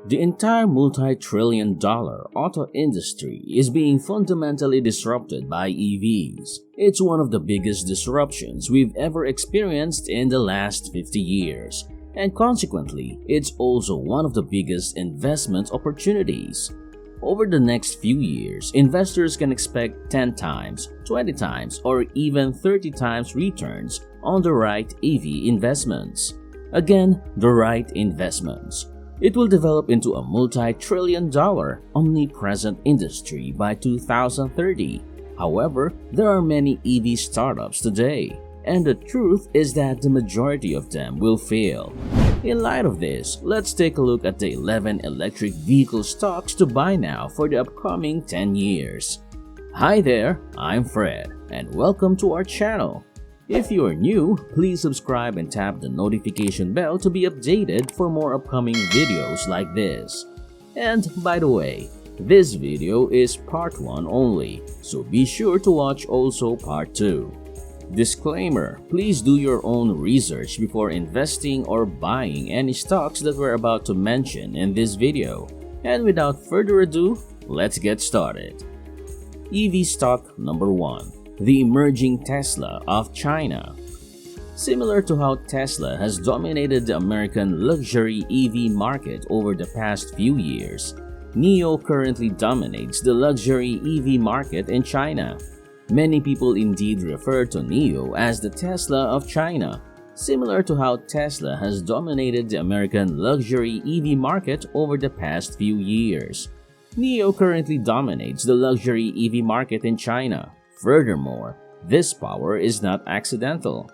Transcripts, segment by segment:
The entire multi-trillion-dollar auto industry is being fundamentally disrupted by EVs. It's one of the biggest disruptions we've ever experienced in the last 50 years, and consequently, it's also one of the biggest investment opportunities. Over the next few years, investors can expect 10 times, 20 times, or even 30 times returns on the right EV investments. Again, the right investments. It will develop into a multi-trillion-dollar omnipresent industry by 2030. However, there are many EV startups today, and the truth is that the majority of them will fail. In light of this, let's take a look at the 11 electric vehicle stocks to buy now for the upcoming 10 years. Hi there, I'm Fred, and welcome to our channel. If you are new, please subscribe and tap the notification bell to be updated for more upcoming videos like this. And by the way, this video is part 1 only, so be sure to watch also part 2. Disclaimer: please do your own research before investing or buying any stocks that we're about to mention in this video. And without further ado, let's get started. EV stock number 1. The emerging Tesla of China. Similar to how Tesla has dominated the American luxury EV market over the past few years, NIO currently dominates the luxury EV market in China. Many people indeed refer to NIO as the Tesla of China. Similar to how Tesla has dominated the American luxury EV market over the past few years, NIO currently dominates the luxury EV market in China. Furthermore, this power is not accidental.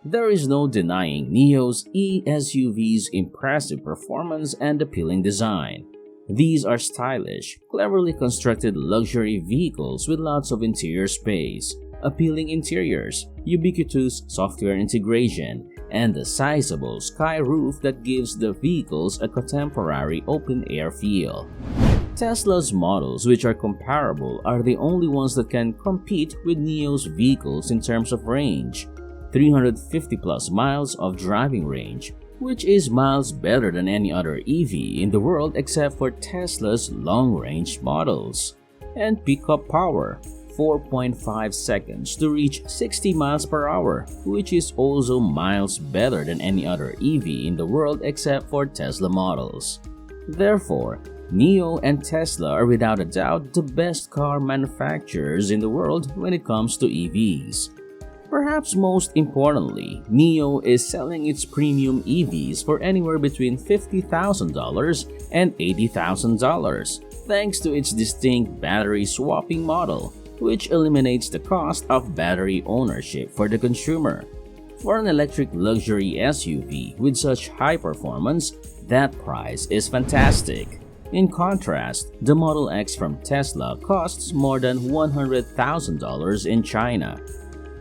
There is no denying NIO's e-SUV's impressive performance and appealing design. These are stylish, cleverly constructed luxury vehicles with lots of interior space, appealing interiors, ubiquitous software integration, and a sizable sky roof that gives the vehicles a contemporary open-air feel. Tesla's models, which are comparable, are the only ones that can compete with NIO's vehicles in terms of range. 350 plus miles of driving range, which is miles better than any other EV in the world except for Tesla's long-range models. And pickup power, 4.5 seconds to reach 60 miles per hour, which is also miles better than any other EV in the world except for Tesla models. Therefore, NIO and Tesla are without a doubt the best car manufacturers in the world when it comes to EVs. Perhaps most importantly, NIO is selling its premium EVs for anywhere between $50,000 and $80,000, thanks to its distinct battery swapping model, which eliminates the cost of battery ownership for the consumer. For an electric luxury SUV with such high performance, that price is fantastic. In contrast, the Model X from Tesla costs more than $100,000 in China.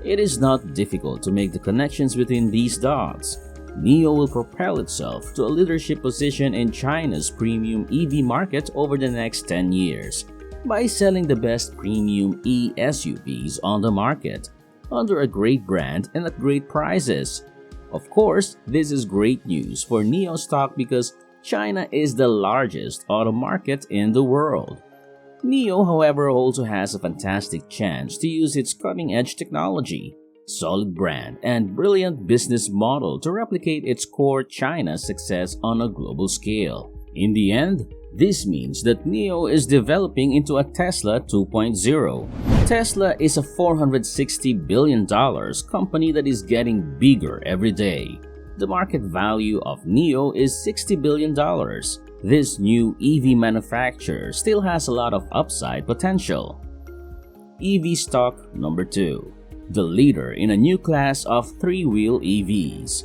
It is not difficult to make the connections between these dots. NIO will propel itself to a leadership position in China's premium EV market over the next 10 years by selling the best premium e-SUVs on the market, under a great brand and at great prices. Of course, this is great news for NIO stock because China is the largest auto market in the world. NIO, however, also has a fantastic chance to use its cutting-edge technology, solid brand, and brilliant business model to replicate its core China success on a global scale. In the end, this means that NIO is developing into a Tesla 2.0. Tesla is a $460 billion company that is getting bigger every day. The market value of NIO is $60 billion. This new EV manufacturer still has a lot of upside potential. EV stock number 2. The leader in a new class of three-wheel EVs.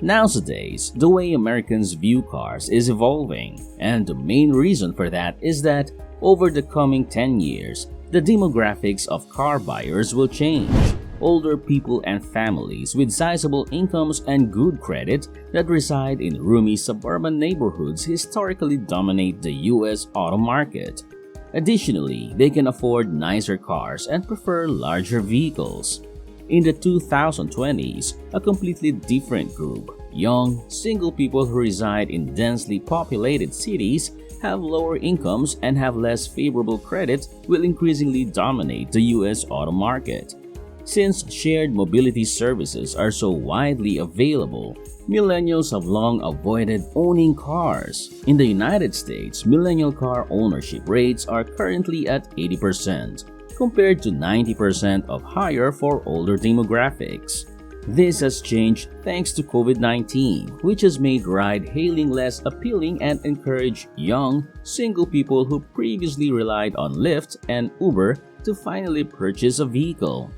Nowadays, the way Americans view cars is evolving, and the main reason for that is that over the coming 10 years, the demographics of car buyers will change. Older people and families with sizable incomes and good credit that reside in roomy suburban neighborhoods historically dominate the US auto market. Additionally, they can afford nicer cars and prefer larger vehicles. In the 2020s, a completely different group, young, single people who reside in densely populated cities, have lower incomes, and have less favorable credit will increasingly dominate the US auto market. Since shared mobility services are so widely available, millennials have long avoided owning cars. In the United States, millennial car ownership rates are currently at 80%, compared to 90% of higher for older demographics. This has changed thanks to COVID-19, which has made ride-hailing less appealing and encouraged young, single people who previously relied on Lyft and Uber to finally purchase a vehicle.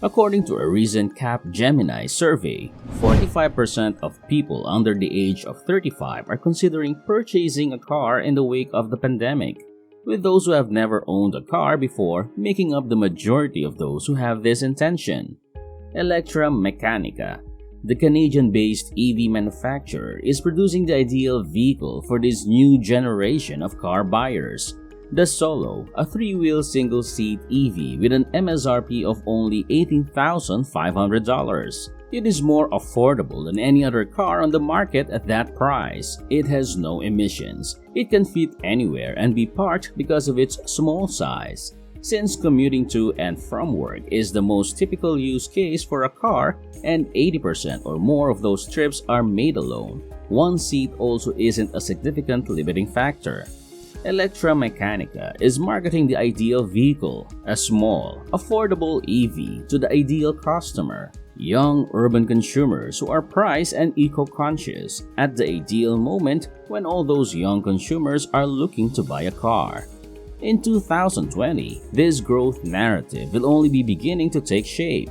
According to a recent Capgemini survey, 45% of people under the age of 35 are considering purchasing a car in the wake of the pandemic, with those who have never owned a car before making up the majority of those who have this intention. Electra Meccanica, the Canadian-based EV manufacturer, is producing the ideal vehicle for this new generation of car buyers. The Solo, a three-wheel single-seat EV with an MSRP of only $18,500. It is more affordable than any other car on the market at that price. It has no emissions. It can fit anywhere and be parked because of its small size. Since commuting to and from work is the most typical use case for a car, and 80% or more of those trips are made alone, one seat also isn't a significant limiting factor. Electra Meccanica is marketing the ideal vehicle, a small, affordable EV, to the ideal customer, young urban consumers who are price and eco-conscious, at the ideal moment when all those young consumers are looking to buy a car. In 2020, this growth narrative will only be beginning to take shape.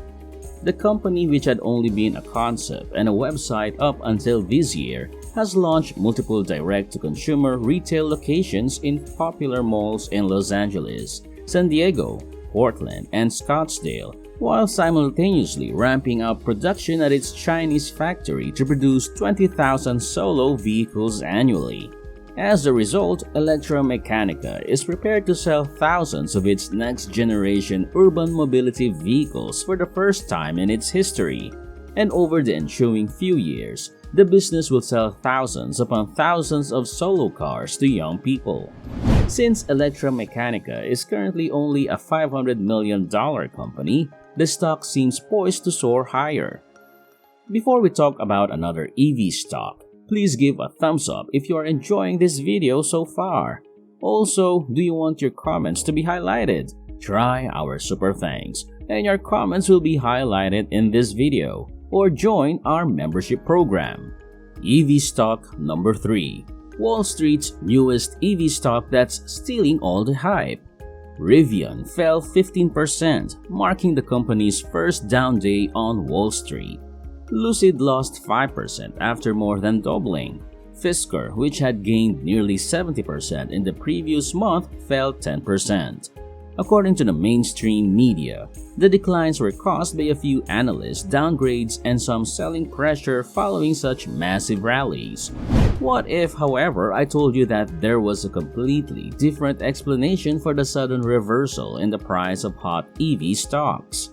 The company, which had only been a concept and a website up until this year, has launched multiple direct-to-consumer retail locations in popular malls in Los Angeles, San Diego, Portland, and Scottsdale, while simultaneously ramping up production at its Chinese factory to produce 20,000 Solo vehicles annually. As a result, Electra Meccanica is prepared to sell thousands of its next-generation urban mobility vehicles for the first time in its history. And over the ensuing few years, the business will sell thousands upon thousands of Solo cars to young people. Since Electra Meccanica is currently only a $500 million company, the stock seems poised to soar higher. Before we talk about another EV stock, please give a thumbs up if you are enjoying this video so far. Also, do you want your comments to be highlighted? Try our super thanks, and your comments will be highlighted in this video, or join our membership program. EV stock number 3. Wall Street's newest EV stock that's stealing all the hype. Rivian fell 15%, marking the company's first down day on Wall Street. Lucid lost 5% after more than doubling. Fisker, which had gained nearly 70% in the previous month, fell 10%. According to the mainstream media, the declines were caused by a few analyst downgrades and some selling pressure following such massive rallies. What if, however, I told you that there was a completely different explanation for the sudden reversal in the price of hot EV stocks?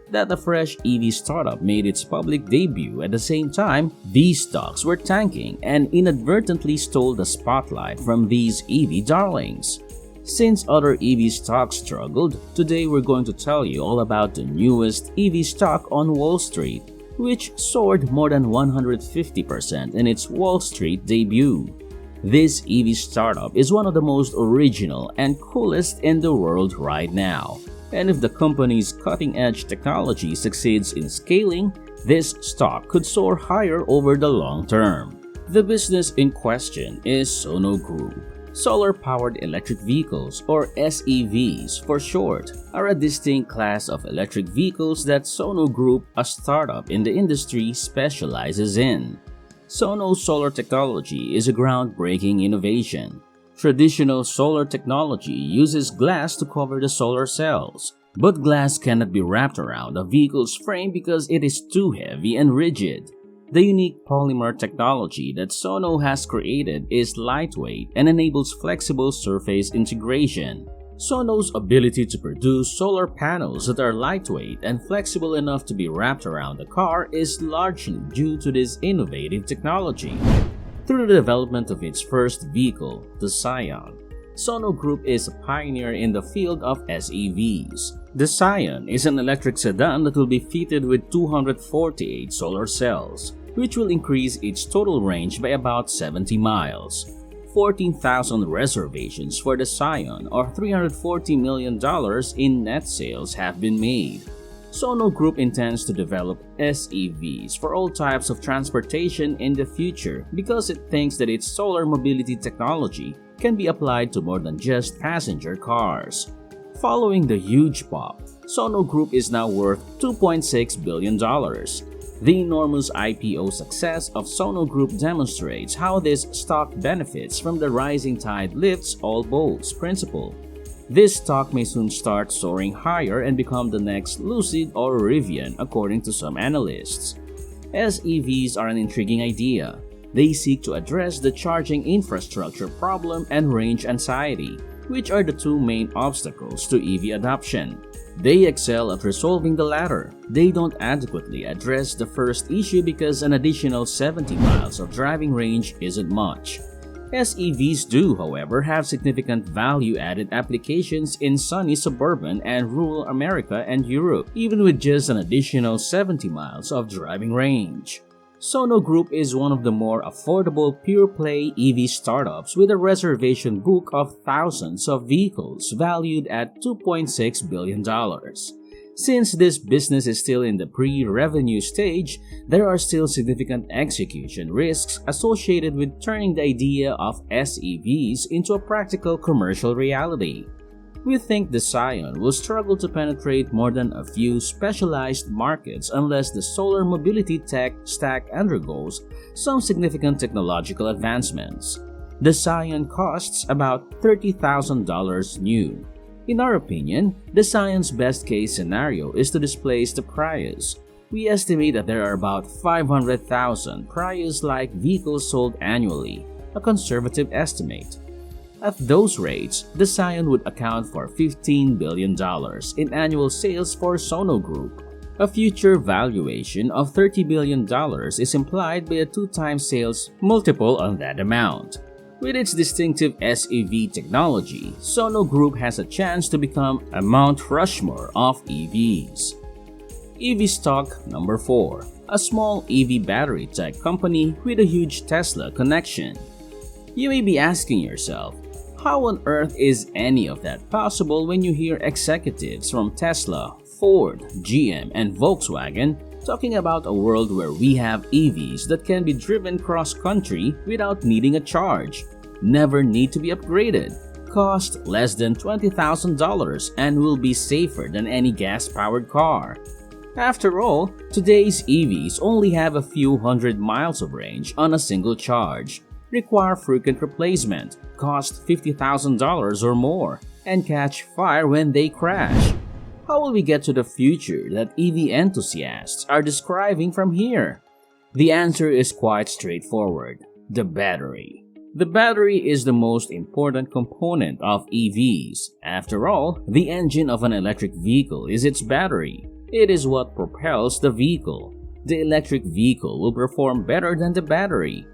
That a fresh EV startup made its public debut at the same time these stocks were tanking and inadvertently stole the spotlight from these EV darlings. Since other EV stocks struggled, today we're going to tell you all about the newest EV stock on Wall Street, which soared more than 150% in its Wall Street debut. This EV startup is one of the most original and coolest in the world right now. And if the company's cutting-edge technology succeeds in scaling, this stock could soar higher over the long term. The business in question is Sono Group. Solar-powered electric vehicles, or SEVs for short, are a distinct class of electric vehicles that Sono Group, a startup in the industry, specializes in. Sono's solar technology is a groundbreaking innovation. Traditional solar technology uses glass to cover the solar cells, but glass cannot be wrapped around a vehicle's frame because it is too heavy and rigid. The unique polymer technology that Sono has created is lightweight and enables flexible surface integration. Sono's ability to produce solar panels that are lightweight and flexible enough to be wrapped around the car is largely due to this innovative technology. Through the development of its first vehicle, the Sion, Sono Group is a pioneer in the field of SEVs. The Sion is an electric sedan that will be fitted with 248 solar cells, which will increase its total range by about 70 miles. 14,000 reservations for the Sion, or $340 million in net sales, have been made. Sono Group intends to develop SEVs for all types of transportation in the future because it thinks that its solar mobility technology can be applied to more than just passenger cars. Following the huge pop, Sono Group is now worth $2.6 billion. The enormous IPO success of Sono Group demonstrates how this stock benefits from the rising tide lifts all boats principle. This stock may soon start soaring higher and become the next Lucid or Rivian, according to some analysts. SEVs are an intriguing idea. They seek to address the charging infrastructure problem and range anxiety, which are the two main obstacles to EV adoption. They excel at resolving the latter. They don't adequately address the first issue because an additional 70 miles of driving range isn't much. SEVs do, however, have significant value-added applications in sunny suburban and rural America and Europe, even with just an additional 70 miles of driving range. Sono Group is one of the more affordable pure-play EV startups with a reservation book of thousands of vehicles valued at $2.6 billion. Since this business is still in the pre-revenue stage, there are still significant execution risks associated with turning the idea of SEVs into a practical commercial reality. We think the Sion will struggle to penetrate more than a few specialized markets unless the solar mobility tech stack undergoes some significant technological advancements. The Sion costs about $30,000 new. In our opinion, the Sion's best-case scenario is to displace the Prius. We estimate that there are about 500,000 Prius-like vehicles sold annually, a conservative estimate. At those rates, the Sion would account for $15 billion in annual sales for Sono Group. A future valuation of $30 billion is implied by a 2x sales multiple on that amount. With its distinctive SEV technology, Sono Group has a chance to become a Mount Rushmore of EVs. EV stock number 4, a small EV battery tech company with a huge Tesla connection. You may be asking yourself, how on earth is any of that possible when you hear executives from Tesla, Ford, GM, and Volkswagen talking about a world where we have EVs that can be driven cross-country without needing a charge, never need to be upgraded, cost less than $20,000, and will be safer than any gas-powered car? After all, today's EVs only have a few hundred miles of range on a single charge, require frequent replacement, cost $50,000 or more, and catch fire when they crash. How will we get to the future that EV enthusiasts are describing from here? The answer is quite straightforward: the battery. The battery is the most important component of EVs. After all, the engine of an electric vehicle is its battery. It is what propels the vehicle. The electric vehicle will perform better than the battery.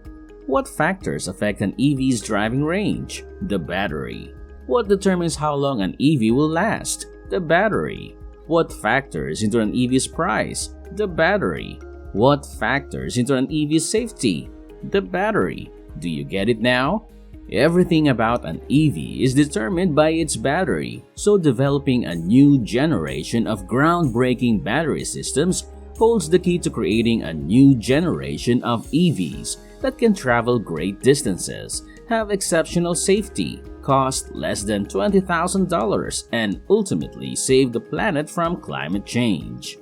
What factors affect an EV's driving range? The battery. What determines how long an EV will last? The battery. What factors into an EV's price? The battery. What factors into an EV's safety? The battery. Do you get it now? Everything about an EV is determined by its battery, so developing a new generation of groundbreaking battery systems holds the key to creating a new generation of EVs that can travel great distances, have exceptional safety, cost less than $20,000, and ultimately save the planet from climate change.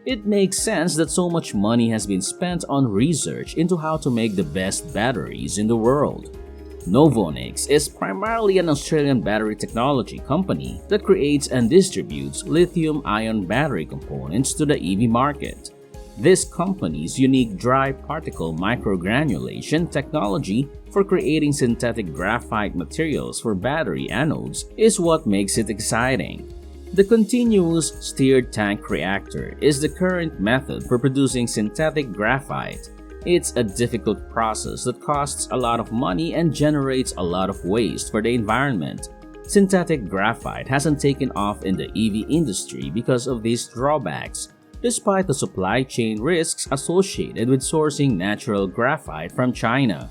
It makes sense that so much money has been spent on research into how to make the best batteries in the world. Novonix is primarily an Australian battery technology company that creates and distributes lithium-ion battery components to the EV market. This company's unique dry particle microgranulation technology for creating synthetic graphite materials for battery anodes is what makes it exciting. The continuous stirred tank reactor is the current method for producing synthetic graphite. It's a difficult process that costs a lot of money and generates a lot of waste for the environment. Synthetic graphite hasn't taken off in the EV industry because of these drawbacks, despite the supply chain risks associated with sourcing natural graphite from China.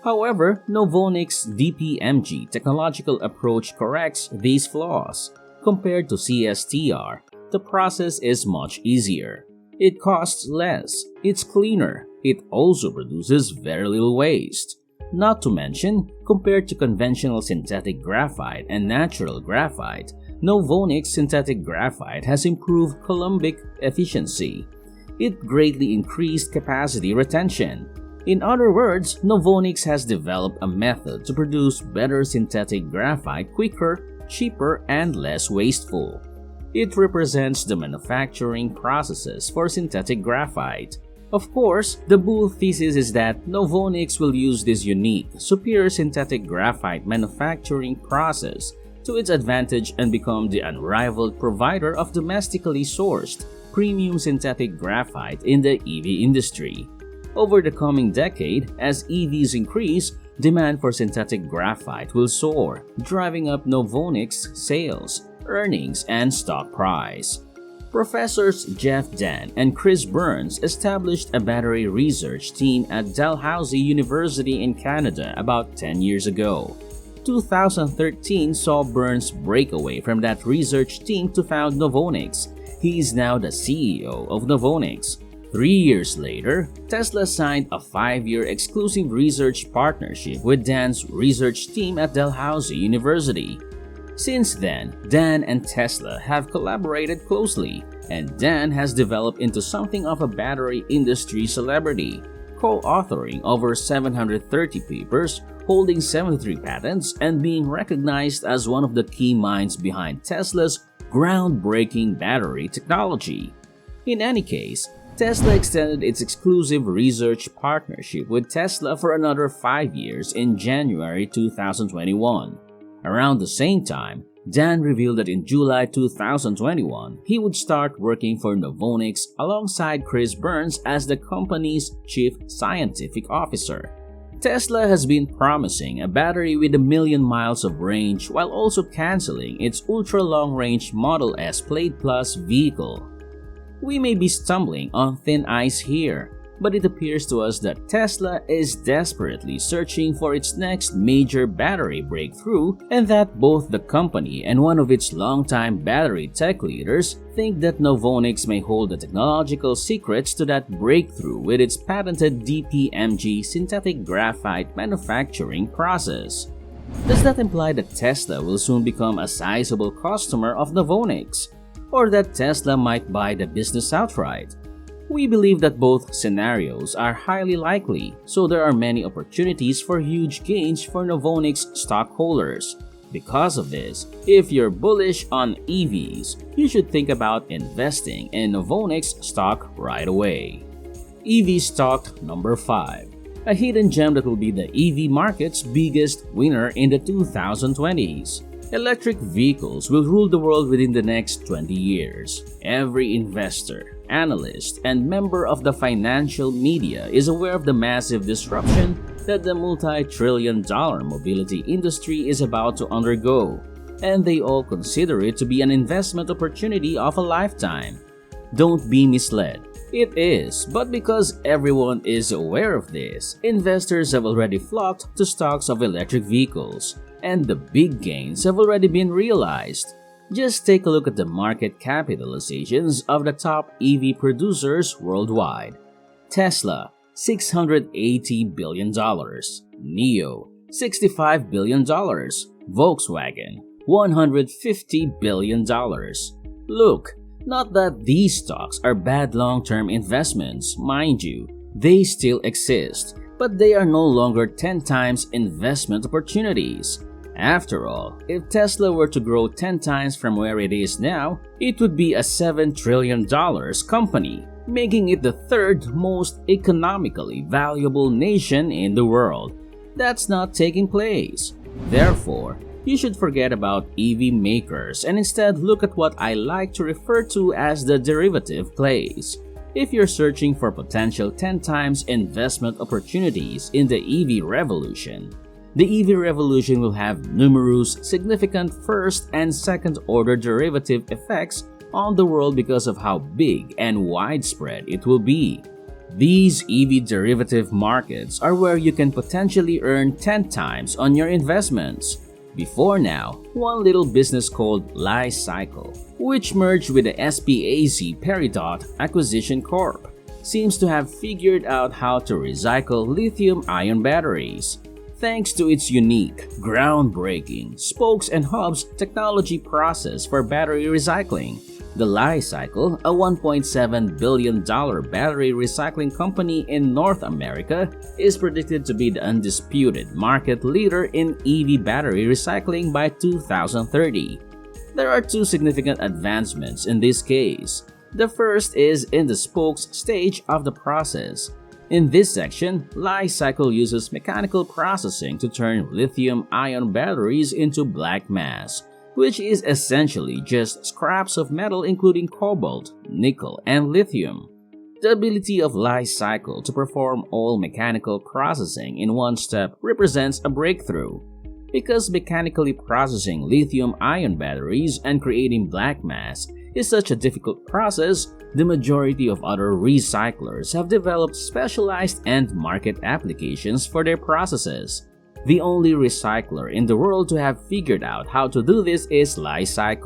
However, Novonix's DPMG technological approach corrects these flaws. Compared to CSTR, the process is much easier. It costs less, it's cleaner, it also produces very little waste. Not to mention, compared to conventional synthetic graphite and natural graphite, Novonix synthetic graphite has improved coulombic efficiency. It greatly increased capacity retention. In other words, Novonix has developed a method to produce better synthetic graphite quicker, cheaper, and less wasteful. It represents the manufacturing processes for synthetic graphite. Of course, the bull thesis is that Novonix will use this unique, superior synthetic graphite manufacturing process to its advantage and become the unrivaled provider of domestically sourced, premium synthetic graphite in the EV industry. Over the coming decade, as EVs increase, demand for synthetic graphite will soar, driving up Novonix sales, earnings, and stock price. Professors Jeff Dan and Chris Burns established a battery research team at Dalhousie University in Canada about 10 years ago. 2013 saw Burns break away from that research team to found Novonix. He is now the CEO of Novonix. 3 years later, Tesla signed a 5-year exclusive research partnership with Dan's research team at Dalhousie University. Since then, Dan and Tesla have collaborated closely, and Dan has developed into something of a battery industry celebrity, co-authoring over 730 papers, holding 73 patents, and being recognized as one of the key minds behind Tesla's groundbreaking battery technology. In any case, Tesla extended its exclusive research partnership with Tesla for another 5 years in January 2021. Around the same time, Dan revealed that in July 2021, he would start working for Novonix alongside Chris Burns as the company's chief scientific officer. Tesla has been promising a battery with 1,000,000 miles of range while also canceling its ultra-long-range Model S Plaid Plus vehicle. We may be stumbling on thin ice here, but it appears to us that Tesla is desperately searching for its next major battery breakthrough, and that both the company and one of its longtime battery tech leaders think that Novonix may hold the technological secrets to that breakthrough with its patented DPMG synthetic graphite manufacturing process. Does that imply that Tesla will soon become a sizable customer of Novonix, or that Tesla might buy the business outright? We believe that both scenarios are highly likely, so there are many opportunities for huge gains for Novonix stockholders. Because of this, if you're bullish on EVs, you should think about investing in Novonix stock right away. EV stock number 5. A hidden gem that will be the EV market's biggest winner in the 2020s. Electric vehicles will rule the world within the next 20 years. Every investor, analyst, and member of the financial media is aware of the massive disruption that the multi-trillion-dollar mobility industry is about to undergo, and they all consider it to be an investment opportunity of a lifetime. Don't be misled. It is, but because everyone is aware of this, investors have already flocked to stocks of electric vehicles, and the big gains have already been realized. Just take a look at the market capitalizations of the top EV producers worldwide. Tesla, $680 billion. NIO, $65 billion. Volkswagen, $150 billion. Look, not that these stocks are bad long-term investments, mind you, they still exist, but they are no longer 10 times investment opportunities. After all, if Tesla were to grow 10 times from where it is now, it would be a $7 trillion company. making it the third most economically valuable nation in the world. That's not taking place. Therefore, you should forget about EV makers and instead look at what I like to refer to as the derivative plays. If you're searching for potential 10 times investment opportunities in the EV revolution, the EV revolution will have numerous significant first and second order derivative effects on the world because of how big and widespread it will be. These EV derivative markets are where you can potentially earn 10 times on your investments. Before now, one little business called licy, which merged with the SPAC Peridot Acquisition Corp, seems to have figured out how to recycle lithium-ion batteries. Thanks to its unique, groundbreaking spokes and hubs technology process for battery recycling, the licy, a $1.7 billion battery recycling company in North America, is predicted to be the undisputed market leader in EV battery recycling by 2030. There are two significant advancements in this case. The first is in the spokes stage of the process. In this section, licy uses mechanical processing to turn lithium-ion batteries into black mass, which is essentially just scraps of metal including cobalt, nickel, and lithium. The ability of licy to perform all mechanical processing in one step represents a breakthrough. Because mechanically processing lithium-ion batteries and creating black mass is such a difficult process, the majority of other recyclers have developed specialized end-market applications for their processes. The only recycler in the world to have figured out how to do this is licy,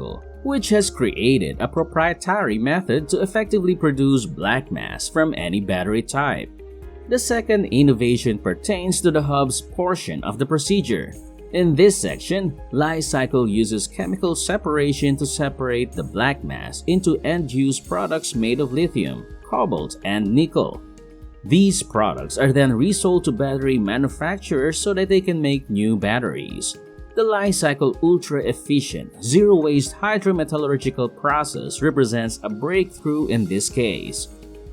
which has created a proprietary method to effectively produce black mass from any battery type. The second innovation pertains to the hubs portion of the procedure. In this section, licy uses chemical separation to separate the black mass into end-use products made of lithium, cobalt, and nickel. These products are then resold to battery manufacturers so that they can make new batteries. The licy ultra-efficient, zero-waste hydrometallurgical process represents a breakthrough in this case.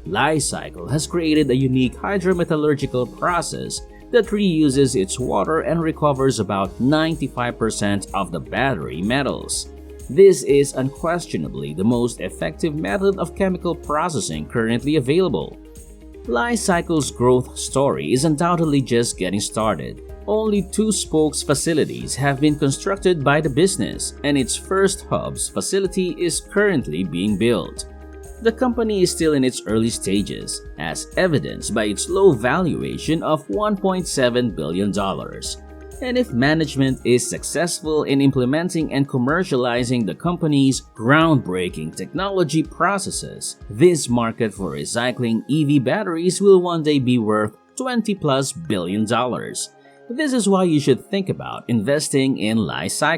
Licy has created a unique hydrometallurgical process that reuses its water and recovers about 95% of the battery metals. This is unquestionably the most effective method of chemical processing currently available. Licy's growth story is undoubtedly just getting started. Only 2 spokes facilities have been constructed by the business, and its first hubs facility is currently being built. The company is still in its early stages, as evidenced by its low valuation of $1.7 billion. And if management is successful in implementing and commercializing the company's groundbreaking technology processes, this market for recycling EV batteries will one day be worth $20+ billion. This is why you should think about investing in licy.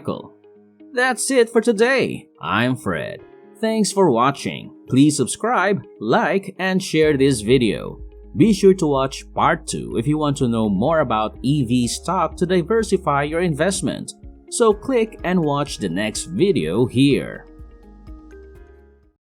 That's it for today. I'm Fred. Thanks for watching. Please subscribe, like, and share this video. Be sure to watch part 2 if you want to know more about EV stock to diversify your investment. So click and watch the next video here.